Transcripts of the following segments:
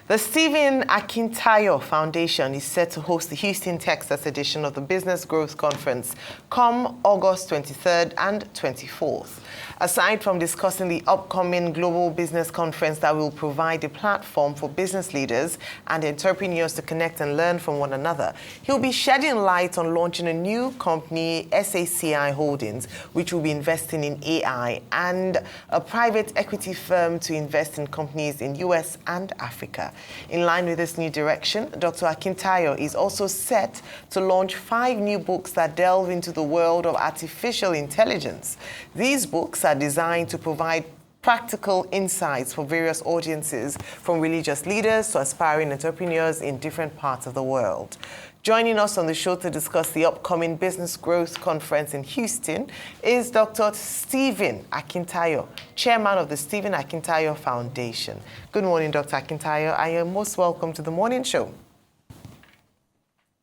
The Stephen Akintayo Foundation is set to host the Houston, Texas edition of the Business Growth Conference come August 23rd and 24th. Aside from discussing the upcoming Global Business Conference that will provide a platform for business leaders and entrepreneurs to connect and learn from one another, he'll be shedding light on launching a new company, SACI Holdings, which will be investing in AI, and a private equity firm to invest in companies in US and Africa. In line with this new direction, Dr. Akintayo is also set to launch 5 new books that delve into the world of artificial intelligence. These books are designed to provide practical insights for various audiences, from religious leaders to aspiring entrepreneurs in different parts of the world. Joining us on the show to discuss the upcoming Business Growth Conference in Houston is Dr. Stephen Akintayo, Chairman of the Stephen Akintayo Foundation. Good morning, Dr. Akintayo. I am most welcome to the morning show.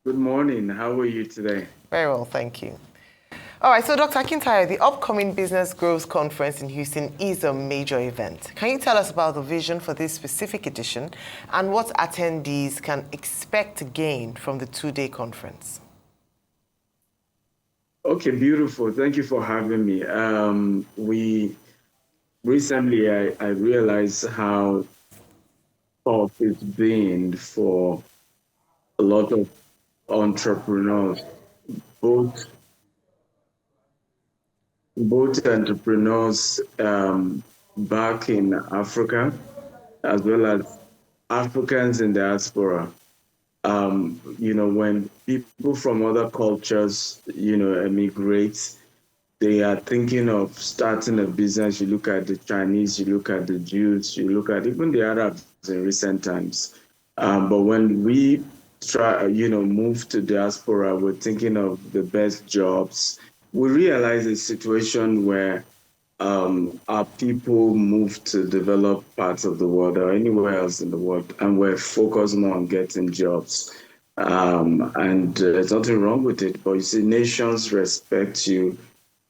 Good morning. How are you today? Very well, thank you. All right, so Dr. Akintayo, the upcoming Business Growth Conference in Houston is a major event. Can you tell us about the vision for this specific edition and what attendees can expect to gain from the 2-day conference? Okay, beautiful. Thank you for having me. Recently I realized how tough it's been for a lot of entrepreneurs, both entrepreneurs back in Africa, as well as Africans in diaspora. When people from other cultures, emigrate, they are thinking of starting a business. You look at the Chinese, you look at the Jews, you look at even the Arabs in recent times. But when we move to diaspora, we're thinking of the best jobs. We realize a situation where our people move to developed parts of the world or anywhere else in the world, and we're focused more on getting jobs. And there's nothing wrong with it, but you see, nations respect you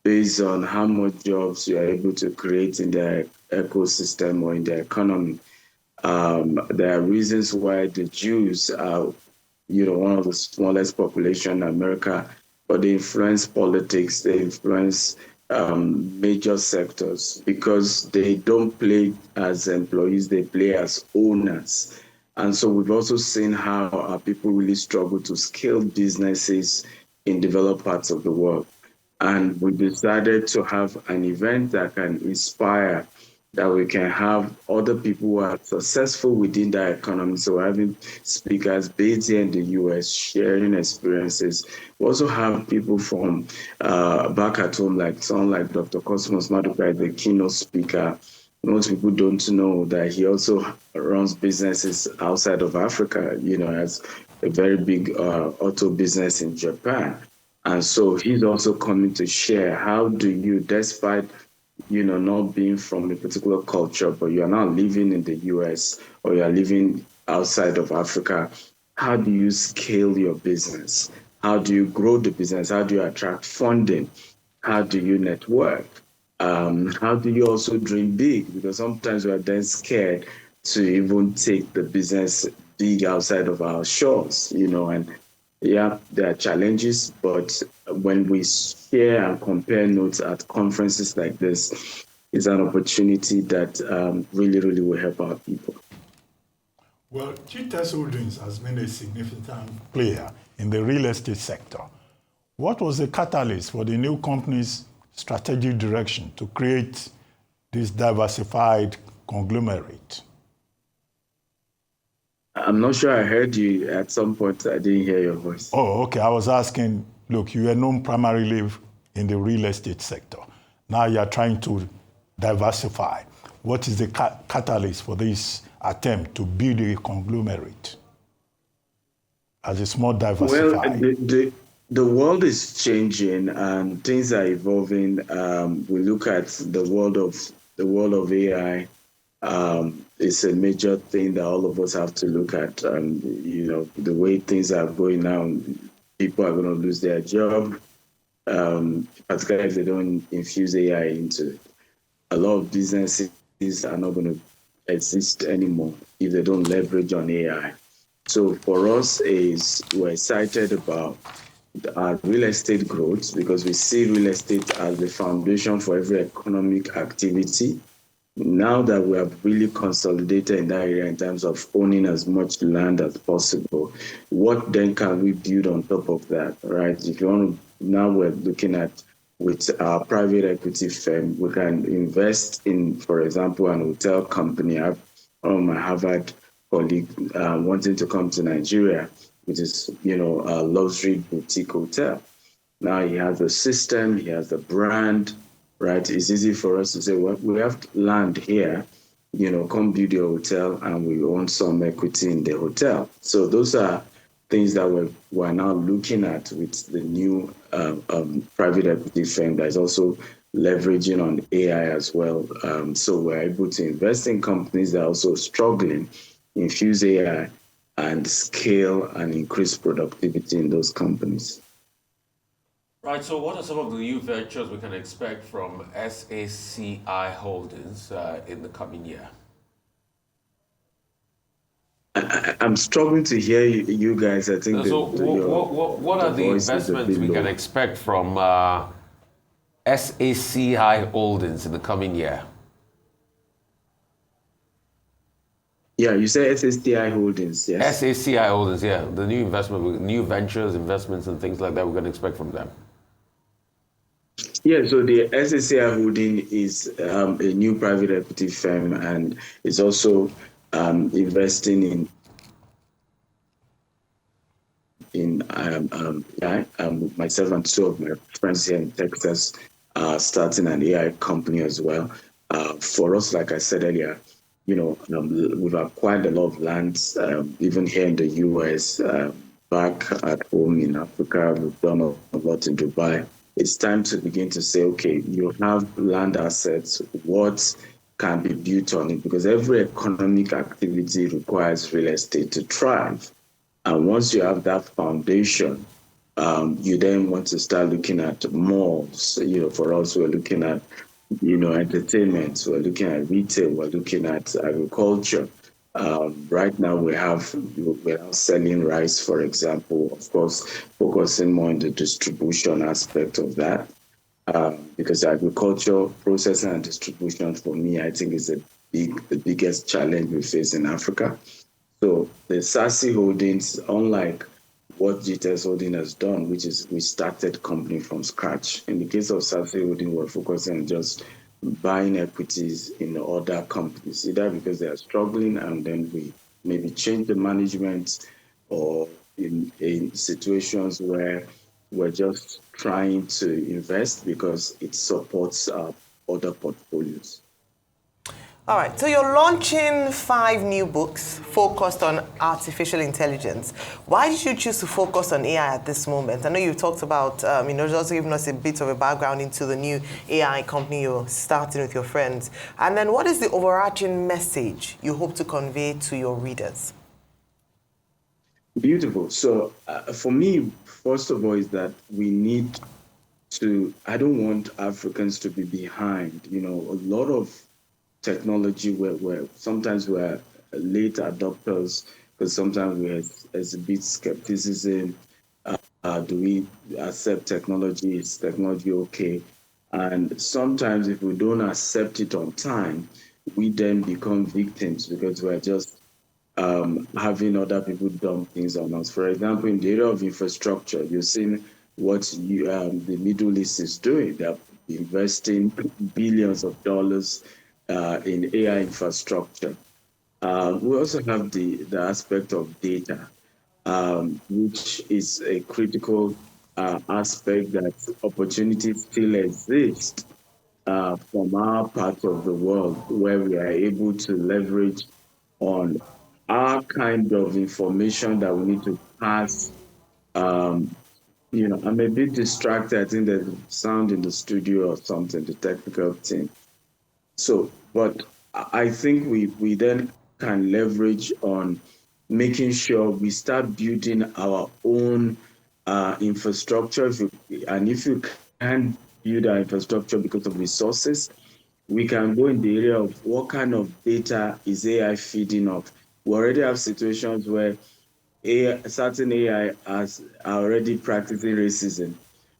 based on how much jobs you are able to create in their ecosystem or in their economy. There are reasons why the Jews are, one of the smallest population in America, but they influence politics, they influence major sectors because they don't play as employees, they play as owners. And so we've also seen how our people really struggle to scale businesses in developed parts of the world. And we decided to have an event that can inspire, that we can have other people who are successful within that economy. So we're having speakers based here in the US sharing experiences. We also have people from back at home, like someone like Dr. Cosmos Maduka, the keynote speaker. Most people don't know that he also runs businesses outside of Africa, has a very big auto business in Japan. And so he's also coming to share, how do you, despite not being from a particular culture, but you are now living in the US or you are living outside of Africa, how do you scale your business? How do you grow the business? How do you attract funding? How do you network? How do you also dream big? Because sometimes we are then scared to even take the business big outside of our shores, and yeah, there are challenges, but when we share and compare notes at conferences like this, it's an opportunity that really, really will help our people. Well, GTS Holdings has been a significant player in the real estate sector. What was the catalyst for the new company's strategic direction to create this diversified conglomerate? I'm not sure I heard you at some point. I didn't hear your voice. Oh, okay. I was asking, look, you were known primarily in the real estate sector. Now you're trying to diversify. What is the catalyst for this attempt to build a conglomerate as it's more diversified? Well, the world is changing and things are evolving. We look at the world of AI. It's a major thing that all of us have to look at. The way things are going now, people are going to lose their job, particularly if they don't infuse AI into it. A lot of businesses are not going to exist anymore if they don't leverage on AI. So for us is we're excited about our real estate growth because we see real estate as the foundation for every economic activity. Now that we have really consolidated in that area in terms of owning as much land as possible, what then can we build on top of that, right? If you want to, now we're looking at with our private equity firm, we can invest in, for example, an hotel company. I have my Harvard colleague wanting to come to Nigeria, which is, a luxury boutique hotel. Now he has the system, he has the brand, right? It's easy for us to say, well, we have land here, come build your hotel and we own some equity in the hotel. So those are things that we're now looking at with the new private equity firm that is also leveraging on AI as well. So we're able to invest in companies that are also struggling, infuse AI, and scale and increase productivity in those companies. Right, so what are some of the new ventures we can expect from SACI Holdings in the coming year? I'm struggling to hear you guys. I think so what are the investments we can expect from SACI Holdings in the coming year? Yeah, you say SSTI Holdings, yes? SACI Holdings, yeah. The new investment, new ventures, investments, and things like that we're going to expect from them. Yeah, so the SSCI Holding is a new private equity firm and it's also investing in myself and two of my friends here in Texas starting an AI company as well. For us, like I said earlier, we've acquired a lot of lands, even here in the US, back at home in Africa. We've done a lot in Dubai. It's time to begin to say, okay, you have land assets, what can be built on it? Because every economic activity requires real estate to thrive. And once you have that foundation, you then want to start looking at malls. For us, we're looking at, entertainment, we're looking at retail, we're looking at agriculture. Right now, we're selling rice, for example, of course, focusing more on the distribution aspect of that. Because agriculture, processing and distribution, for me, I think is the biggest challenge we face in Africa. So the SASI Holdings, unlike what GTS Holding has done, which is we started company from scratch. In the case of SASI Holding, we're focusing on just buying equities in other companies, either because they are struggling and then we maybe change the management, or in situations where we're just trying to invest because it supports other portfolios. All right, so you're launching 5 new books focused on artificial intelligence. Why did you choose to focus on AI at this moment? I know you talked about, just giving us a bit of a background into the new AI company you're starting with your friends. And then what is the overarching message you hope to convey to your readers? Beautiful. So for me, first of all, is that we need to, I don't want Africans to be behind. A lot of technology where sometimes we're late adopters because sometimes we exhibit skepticism. Do we accept technology? Is technology okay? And sometimes if we don't accept it on time, we then become victims because we're just having other people dump things on us. For example, in the area of infrastructure, you've seen what the Middle East is doing. They're investing billions of dollars in AI infrastructure. We also have the aspect of data, which is a critical aspect that opportunities still exist from our part of the world where we are able to leverage on our kind of information that we need to pass. I'm a bit distracted. I think there's sound in the studio or something, the technical team. So, but I think we then can leverage on making sure we start building our own infrastructure. If you can't build our infrastructure because of resources, we can go in the area of what kind of data is AI feeding off. We already have situations where certain AI are already practicing racism,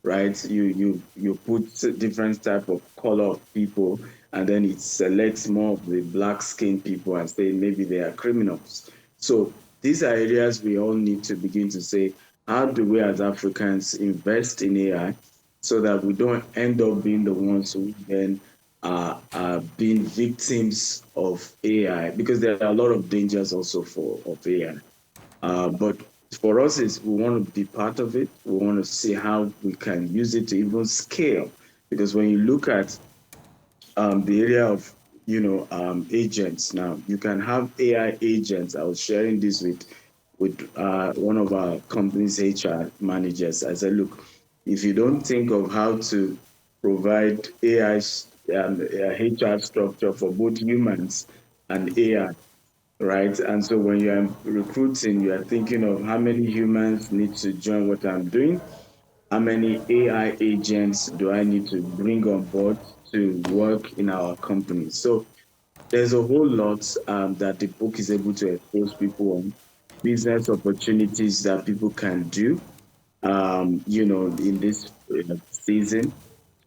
right? You put different type of color of people, and then it selects more of the black skinned people and say maybe they are criminals. So these are areas we all need to begin to say, how do we as Africans invest in AI so that we don't end up being the ones who then are being victims of AI? Because there are a lot of dangers also of AI. But for us, is we want to be part of it. We want to see how we can use it to even scale. Because when you look at the area of agents now, you can have AI agents. I was sharing this with one of our company's HR managers. I said, look, if you don't think of how to provide AI HR structure for both humans and AI, right? And so when you are recruiting, you are thinking of how many humans need to join what I'm doing, how many AI agents do I need to bring on board to work in our company. So there's a whole lot that the book is able to expose people on, business opportunities that people can do, in this season,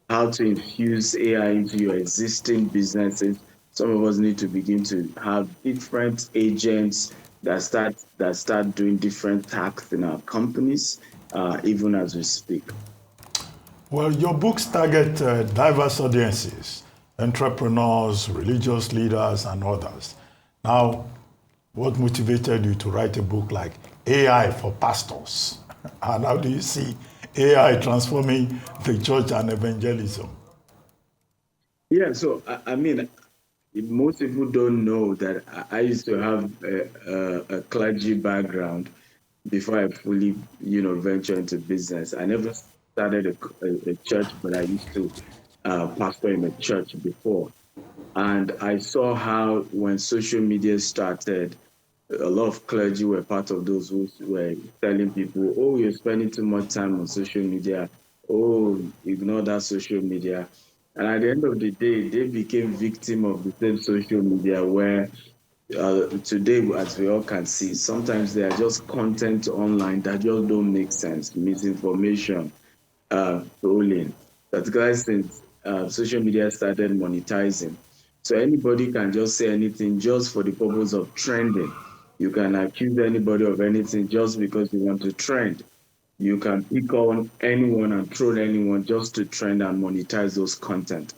how to infuse AI into your existing businesses. Some of us need to begin to have different agents that start doing different tasks in our companies, even as we speak. Well, your books target diverse audiences, entrepreneurs, religious leaders, and others. Now, what motivated you to write a book like AI for Pastors? And how do you see AI transforming the church and evangelism? Yeah, so I mean, most people don't know that I used to have a clergy background before I fully, venture into business. I never started a church, but I used to pastor in a church before. And I saw how when social media started, a lot of clergy were part of those who were telling people, oh, you're spending too much time on social media. Oh, ignore that social media. And at the end of the day, they became victim of the same social media where today, as we all can see, sometimes there are just content online that just don't make sense, misinformation, trolling. Particularly since social media started monetizing. So anybody can just say anything just for the purpose of trending. You can accuse anybody of anything just because you want to trend. You can pick on anyone and troll anyone just to trend and monetize those content.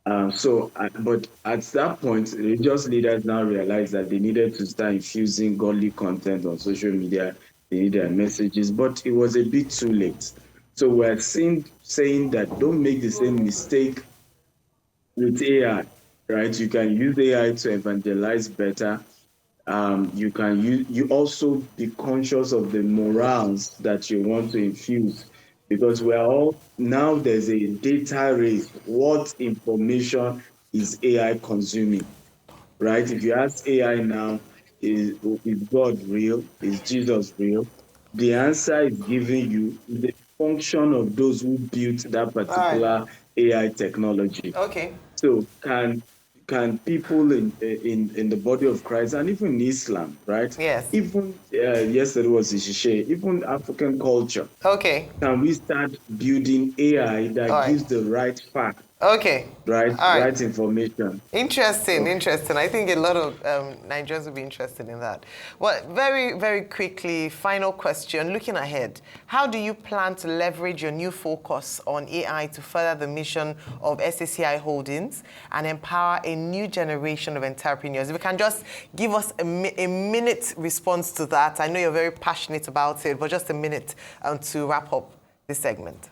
But at that point, religious leaders now realized that they needed to start infusing godly content on social media. They needed messages, but it was a bit too late. So we're saying that don't make the same mistake with AI, right? You can use AI to evangelize better. You also be conscious of the morals that you want to infuse, because we're all now there's a data race. What information is AI consuming, right? If you ask AI now, is God real? Is Jesus real? The answer is giving you the function of those who built that All right. particular AI technology. Okay. So can people in the body of Christ and even in Islam, right? Yes. Even yesterday was Ishishe, even African culture. Okay. Can we start building AI All that right. gives the right fact, Okay. right, All right. right information? Interesting, So interesting. I think a lot of Nigerians will be interested in that. Well, very, very quickly, final question. Looking ahead, how do you plan to leverage your new focus on AI to further the mission of SACI Holdings and empower a new generation of entrepreneurs? If you can just give us a minute response to that. I know you're very passionate about it, but just a minute to wrap up this segment.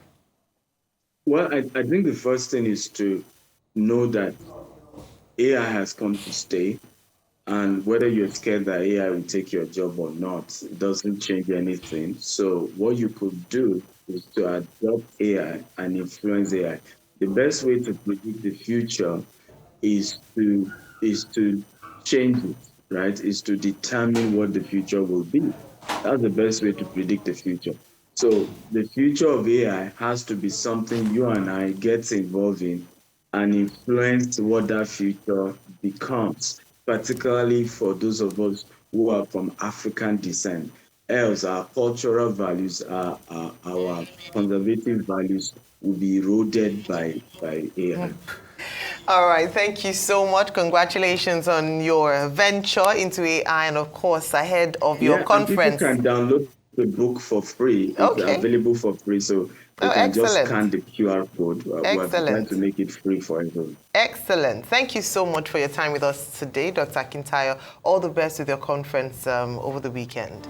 well, I think the first thing is to know that AI has come to stay. And whether you're scared that AI will take your job or not, it doesn't change anything. So what you could do is to adopt AI and influence AI. The best way to predict the future is to change it, right? Is to determine what the future will be. That's the best way to predict the future. So the future of AI has to be something you and I get involved in and influence what that future becomes, particularly for those of us who are from African descent. Else, our cultural values, our conservative values will be eroded by AI. All right, thank you so much. Congratulations on your venture into AI and, of course, ahead of your Yeah, and people conference. can download the book for free. It's Okay. available for free, so they Oh, can just excellent. scan the QR code. We're trying Excellent. to make it free for everyone. Excellent. Thank you so much for your time with us today, Dr. Akintayo. All the best with your conference over the weekend.